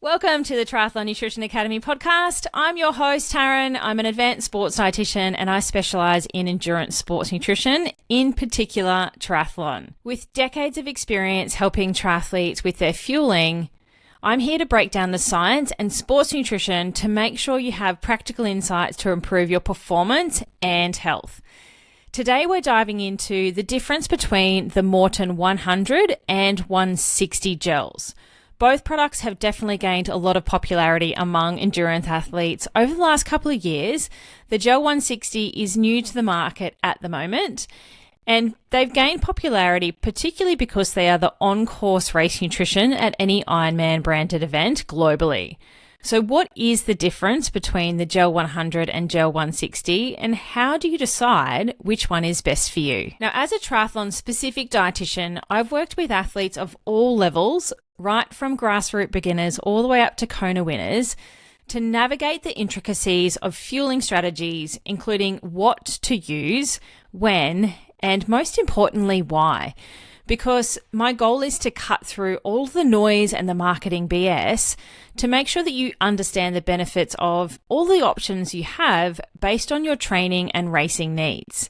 Welcome to the Triathlon Nutrition Academy podcast. I'm your host, Taryn. I'm an advanced sports dietitian and I specialize in endurance sports nutrition, in particular triathlon. With decades of experience helping triathletes with their fueling, I'm here to break down the science and sports nutrition to make sure you have practical insights to improve your performance and health. Today we're diving into the difference between the Maurten 100 and 160 gels. Both products have definitely gained a lot of popularity among endurance athletes over the last couple of years. The Gel 160 is new to the market at the moment, and they've gained popularity particularly because they are the on-course race nutrition at any Ironman branded event globally. So what is the difference between the Gel 100 and Gel 160, and how do you decide which one is best for you? Now, as a triathlon-specific dietitian, I've worked with athletes of all levels, right from grassroots beginners all the way up to Kona winners, to navigate the intricacies of fueling strategies, including what to use, when, and most importantly, why. Because my goal is to cut through all the noise and the marketing BS to make sure that you understand the benefits of all the options you have based on your training and racing needs.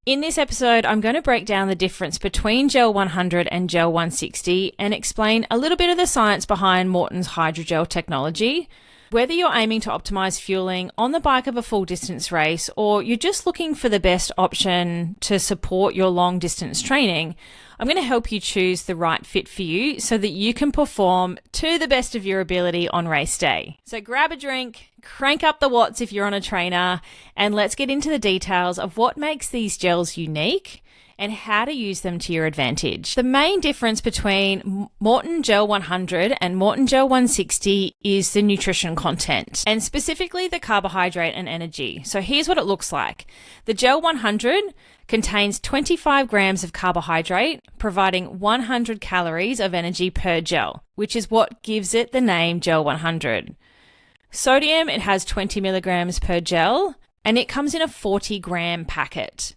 In this episode, I'm going to break down the difference between Gel 100 and Gel 160 and explain a little bit of the science behind Maurten's hydrogel technology. Whether you're aiming to optimize fueling on the bike of a full distance race or you're just looking for the best option to support your long distance training, I'm going to help you choose the right fit for you so that you can perform to the best of your ability on race day. So grab a drink, crank up the watts if you're on a trainer, and let's get into the details of what makes these gels unique and how to use them to your advantage. The main difference between Maurten Gel 100 and Maurten Gel 160 is the nutrition content, and specifically the carbohydrate and energy. So here's what it looks like. The Gel 100 contains 25 grams of carbohydrate, providing 100 calories of energy per gel, which is what gives it the name Gel 100. Sodium, it has 20 milligrams per gel, and it comes in a 40-gram packet.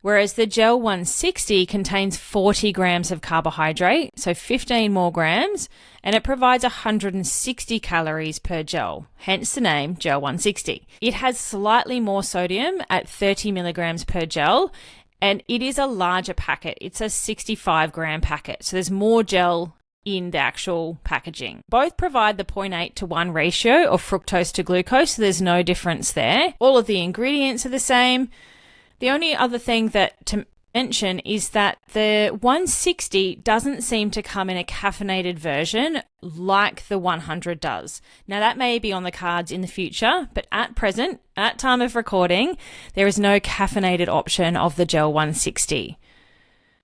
Whereas the Gel 160 contains 40 grams of carbohydrate, so 15 more grams, and it provides 160 calories per gel, hence the name Gel 160. It has slightly more sodium at 30 milligrams per gel, and it is a larger packet. It's a 65-gram packet, so there's more gel in the actual packaging. Both provide the 0.8-to-1 ratio of fructose to glucose, so there's no difference there. All of the ingredients are the same. The only other thing to mention is that the 160 doesn't seem to come in a caffeinated version like the 100 does. Now that may be on the cards in the future, but at present, at time of recording, there is no caffeinated option of the Gel 160.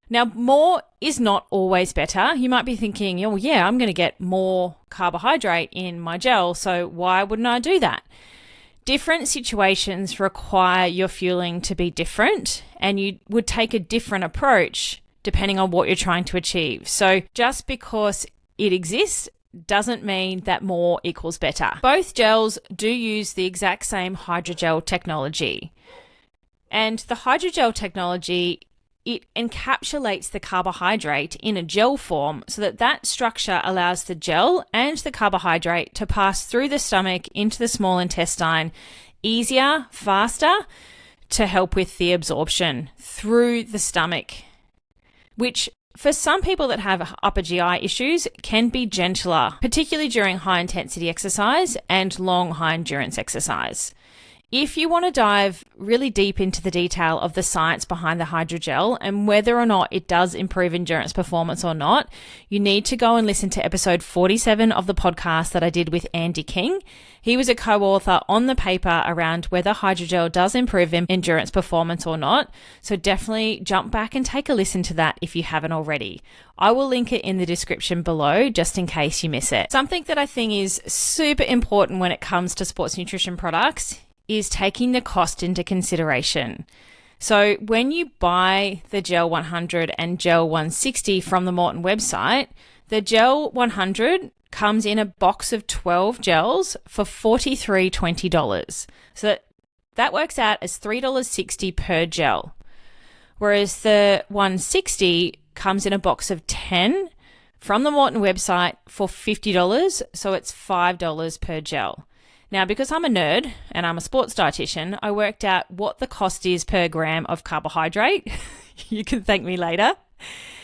Now, more is not always better. You might be thinking, oh yeah, I'm going to get more carbohydrate in my gel, so why wouldn't I do that? Different situations require your fueling to be different, and you would take a different approach depending on what you're trying to achieve. So just because it exists doesn't mean that more equals better. Both gels do use the exact same hydrogel technology. And the hydrogel technology, it encapsulates the carbohydrate in a gel form so that structure allows the gel and the carbohydrate to pass through the stomach into the small intestine easier, faster, to help with the absorption through the stomach, which for some people that have upper GI issues can be gentler, particularly during high intensity exercise and long high endurance exercise. If you want to dive really deep into the detail of the science behind the hydrogel and whether or not it does improve endurance performance or not, you need to go and listen to episode 47 of the podcast that I did with Andy King. He was a co-author on the paper around whether hydrogel does improve endurance performance or not. So definitely jump back and take a listen to that if you haven't already. I will link it in the description below just in case you miss it. Something that I think is super important when it comes to sports nutrition products is taking the cost into consideration. So when you buy the Gel 100 and Gel 160 from the Maurten website, the Gel 100 comes in a box of 12 gels for $43.20. So that works out as $3.60 per gel. Whereas the 160 comes in a box of 10 from the Maurten website for $50, so it's $5 per gel. Now, because I'm a nerd and I'm a sports dietitian, I worked out what the cost is per gram of carbohydrate. You can thank me later.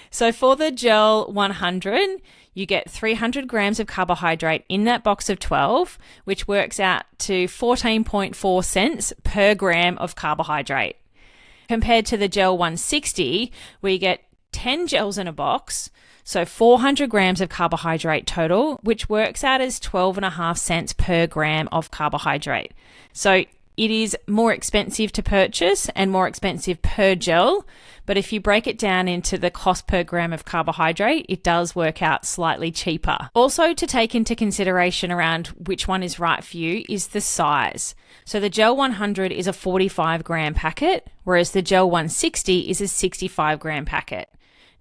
So for the Gel 100, you get 300 grams of carbohydrate in that box of 12, which works out to 14.4 cents per gram of carbohydrate. Compared to the Gel 160, where you get 10 gels in a box, so 400 grams of carbohydrate total, which works out as 12.5 cents per gram of carbohydrate. So it is more expensive to purchase and more expensive per gel, but if you break it down into the cost per gram of carbohydrate, it does work out slightly cheaper. Also, to take into consideration around which one is right for you is the size. So the Gel 100 is a 45 gram packet, whereas the Gel 160 is a 65 gram packet.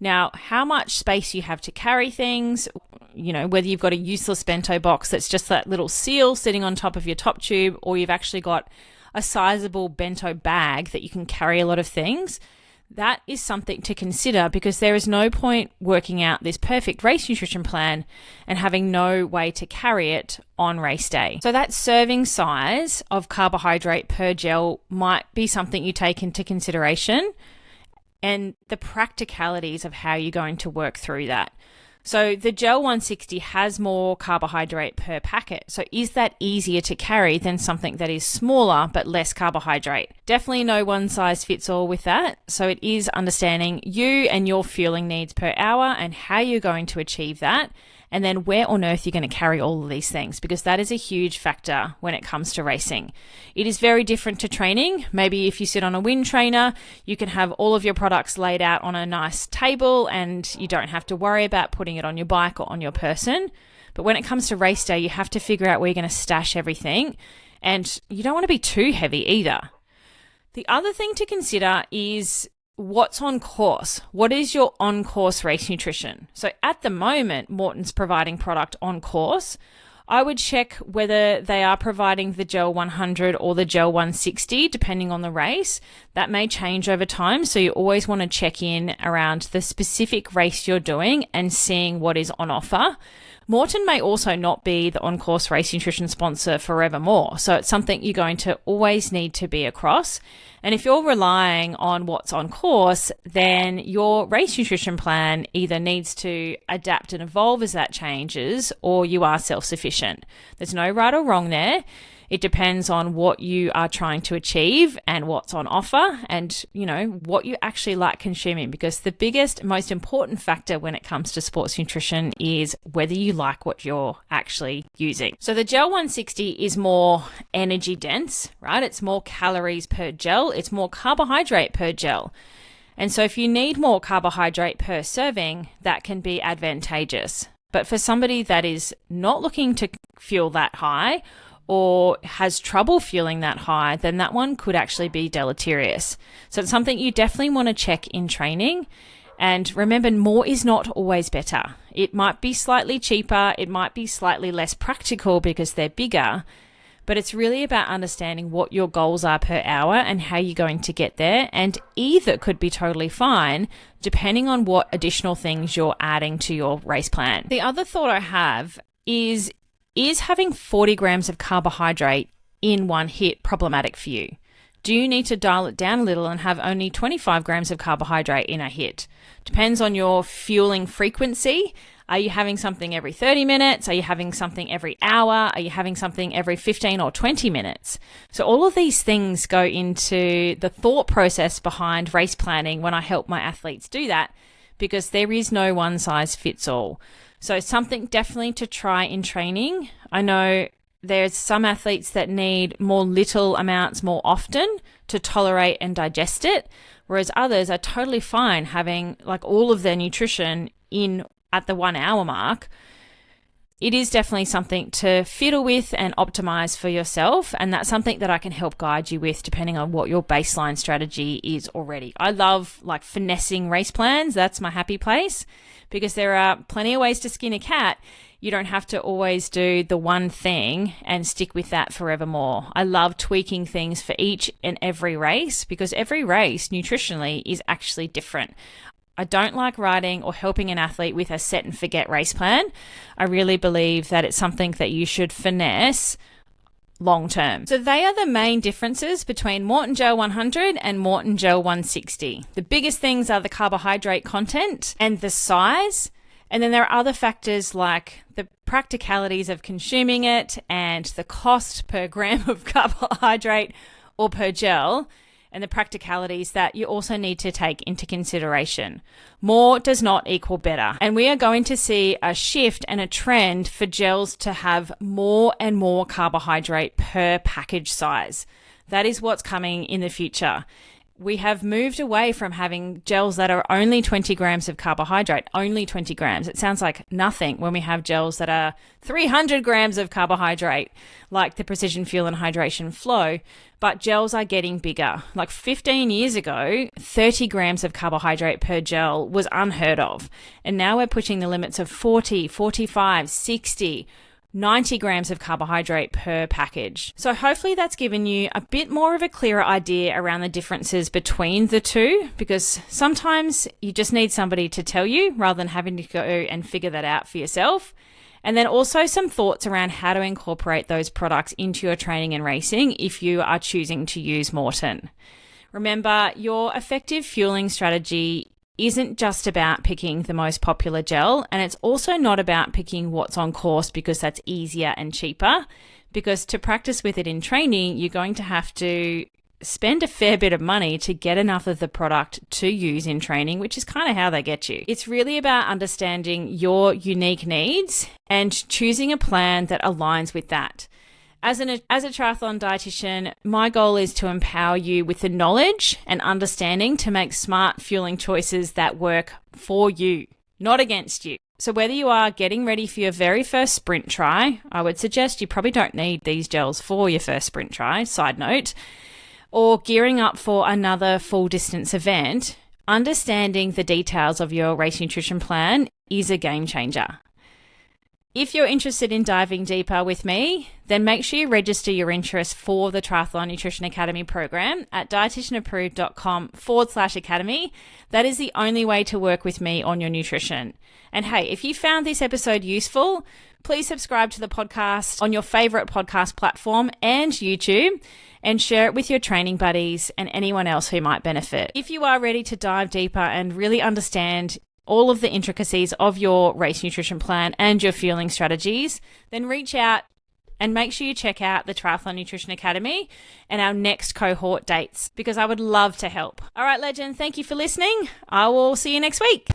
Now, how much space you have to carry things, whether you've got a useless bento box that's just that little seal sitting on top of your top tube, or you've actually got a sizable bento bag that you can carry a lot of things, that is something to consider, because there is no point working out this perfect race nutrition plan and having no way to carry it on race day. So that serving size of carbohydrate per gel might be something you take into consideration, and the practicalities of how you're going to work through that. So the Gel 160 has more carbohydrate per packet. So is that easier to carry than something that is smaller but less carbohydrate? Definitely no one size fits all with that. So it is understanding you and your fueling needs per hour and how you're going to achieve that. And then where on earth you're going to carry all of these things, because that is a huge factor when it comes to racing. It is very different to training. Maybe if you sit on a wind trainer, you can have all of your products laid out on a nice table and you don't have to worry about putting it on your bike or on your person. But when it comes to race day, you have to figure out where you're going to stash everything, and you don't want to be too heavy either. The other thing to consider is what's on course. What is your on-course race nutrition? So at the moment, Maurten's providing product on course. I would check whether they are providing the Gel 100 or the Gel 160, depending on the race. That may change over time, so you always want to check in around the specific race you're doing and seeing what is on offer. Maurten may also not be the on-course race nutrition sponsor forevermore, so it's something you're going to always need to be across. And if you're relying on what's on course, then your race nutrition plan either needs to adapt and evolve as that changes, or you are self-sufficient. There's no right or wrong there. It depends on what you are trying to achieve and what's on offer and, what you actually like consuming, because the biggest, most important factor when it comes to sports nutrition is whether you like what you're actually using. So the Gel 160 is more energy dense, right? It's more calories per gel. It's more carbohydrate per gel. And so if you need more carbohydrate per serving, that can be advantageous. But for somebody that is not looking to fuel that high, or has trouble fueling that high, then that one could actually be deleterious. So it's something you definitely want to check in training. And remember, more is not always better. It might be slightly cheaper, it might be slightly less practical because they're bigger, but it's really about understanding what your goals are per hour and how you're going to get there. And either could be totally fine, depending on what additional things you're adding to your race plan. The other thought I have is having 40 grams of carbohydrate in one hit problematic for you? Do you need to dial it down a little and have only 25 grams of carbohydrate in a hit? Depends on your fueling frequency. Are you having something every 30 minutes? Are you having something every hour? Are you having something every 15 or 20 minutes? So all of these things go into the thought process behind race planning when I help my athletes do that, because there is no one size fits all. So something definitely to try in training. I know there's some athletes that need more little amounts more often to tolerate and digest it, whereas others are totally fine having like all of their nutrition in at the 1 hour mark. It is definitely something to fiddle with and optimize for yourself. And that's something that I can help guide you with depending on what your baseline strategy is already. I love like finessing race plans. That's my happy place, because there are plenty of ways to skin a cat. You don't have to always do the one thing and stick with that forevermore. I love tweaking things for each and every race, because every race nutritionally is actually different. I don't like riding or helping an athlete with a set and forget race plan. I really believe that it's something that you should finesse long term. So they are the main differences between Maurten Gel 100 and Maurten Gel 160. The biggest things are the carbohydrate content and the size. And then there are other factors like the practicalities of consuming it and the cost per gram of carbohydrate or per gel, and the practicalities that you also need to take into consideration. More does not equal better. And we are going to see a shift and a trend for gels to have more and more carbohydrate per package size. That is what's coming in the future. We have moved away from having gels that are only 20 grams of carbohydrate, only 20 grams. It sounds like nothing when we have gels that are 300 grams of carbohydrate, like the Precision Fuel and Hydration Flow, but gels are getting bigger. Like 15 years ago, 30 grams of carbohydrate per gel was unheard of. And now we're pushing the limits of 40, 45, 60, 90 grams of carbohydrate per package. So hopefully that's given you a bit more of a clearer idea around the differences between the two, because sometimes you just need somebody to tell you rather than having to go and figure that out for yourself. And then also some thoughts around how to incorporate those products into your training and racing if you are choosing to use Maurten. Remember, your effective fueling strategy isn't just about picking the most popular gel, and it's also not about picking what's on course because that's easier and cheaper, because to practice with it in training, you're going to have to spend a fair bit of money to get enough of the product to use in training, which is kind of how they get you. It's really about understanding your unique needs and choosing a plan that aligns with that. As a triathlon dietitian, my goal is to empower you with the knowledge and understanding to make smart fueling choices that work for you, not against you. So whether you are getting ready for your very first sprint try, I would suggest you probably don't need these gels for your first sprint try, side note, or gearing up for another full distance event, understanding the details of your race nutrition plan is a game changer. If you're interested in diving deeper with me, then make sure you register your interest for the Triathlon Nutrition Academy program at dietitianapproved.com/academy. That is the only way to work with me on your nutrition. And hey, if you found this episode useful, please subscribe to the podcast on your favorite podcast platform and YouTube, and share it with your training buddies and anyone else who might benefit. If you are ready to dive deeper and really understand all of the intricacies of your race nutrition plan and your fueling strategies, then reach out and make sure you check out the Triathlon Nutrition Academy and our next cohort dates, because I would love to help. All right, legend, thank you for listening. I will see you next week.